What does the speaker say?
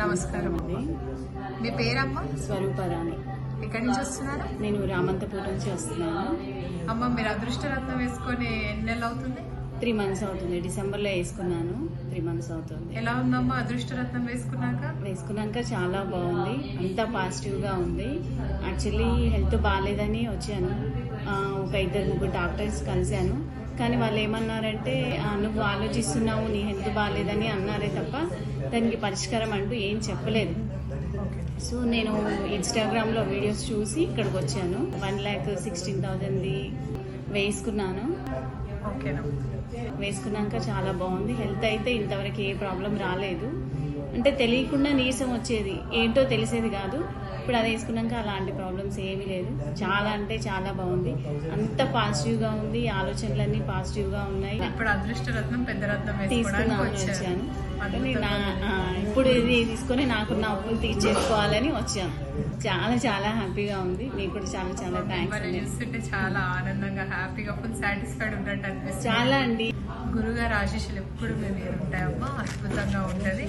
నమస్కారం అండి. మీ పేరమ్మా? స్వరూపరాణి. ఎక్కడి నుంచి వస్తున్నారు? నేను రామంతపూర్ నుంచి వస్తున్నాను. అమ్మ, మీరు అదృష్టరత్నం వేసుకొని ఎన్ని నెలలు అవుతుంది? 3 months అవుతుంది. డిసెంబర్లో వేసుకున్నాను. 3 months అవుతుంది. ఎలా ఉందమ్మా అదృష్టరత్నం వేసుకున్నాక చాలా బాగుంది. అంతా పాజిటివ్గా ఉంది. యాక్చువల్లీ హెల్త్ బాగాలేదని వచ్చాను. ఒక 2-3 డాక్టర్స్ కలిశాను. కానీ వాళ్ళు ఏమన్నారంటే, నువ్వు ఆలోచిస్తున్నావు, నీ హెల్త్ బాగాలేదని అన్నారే తప్ప దానికి పరిష్కారం అంటూ ఏం చెప్పలేదు. సో నేను ఇన్స్టాగ్రామ్లో వీడియోస్ చూసి ఇక్కడికి వచ్చాను. 1,16,000 వేసుకున్నాను. వేసుకున్నాక చాలా బాగుంది. హెల్త్ అయితే ఇంతవరకు ఏ ప్రాబ్లం రాలేదు. అంటే తెలియకుండా నీరసం వచ్చేది, ఏంటో తెలిసేది కాదు. ఇప్పుడు అది వేసుకున్నాక అలాంటి ప్రాబ్లమ్స్ ఏమీ లేదు. చాలా అంటే చాలా బాగుంది. అంత పాజిటివ్గా ఉంది. ఆలోచనలన్నీ పాజిటివ్గా ఉన్నాయి. ఇప్పుడు అదృష్టరత్నం పెద్ద రత్నం తీసుకున్నాను వచ్చాను. ఇప్పుడు ఇది తీసుకొని నాకున్న అప్పులు తీర్చేసుకోవాలని వచ్చాను. చాలా చాలా హ్యాపీగా ఉంది. మీకు కూడా చాలా చాలా థ్యాంక్స్. చూస్తుంటే చాలా ఆనందంగా, హ్యాపీగా, ఫుల్ సాటిస్ఫైడ్ ఉన్నట్టు అనిపిస్తుంది. చాలా అండి. గురుగారు ఆశీస్సులు ఎప్పుడు మీ మీద ఉంటాయమ్మా. అద్భుతంగా ఉంటది.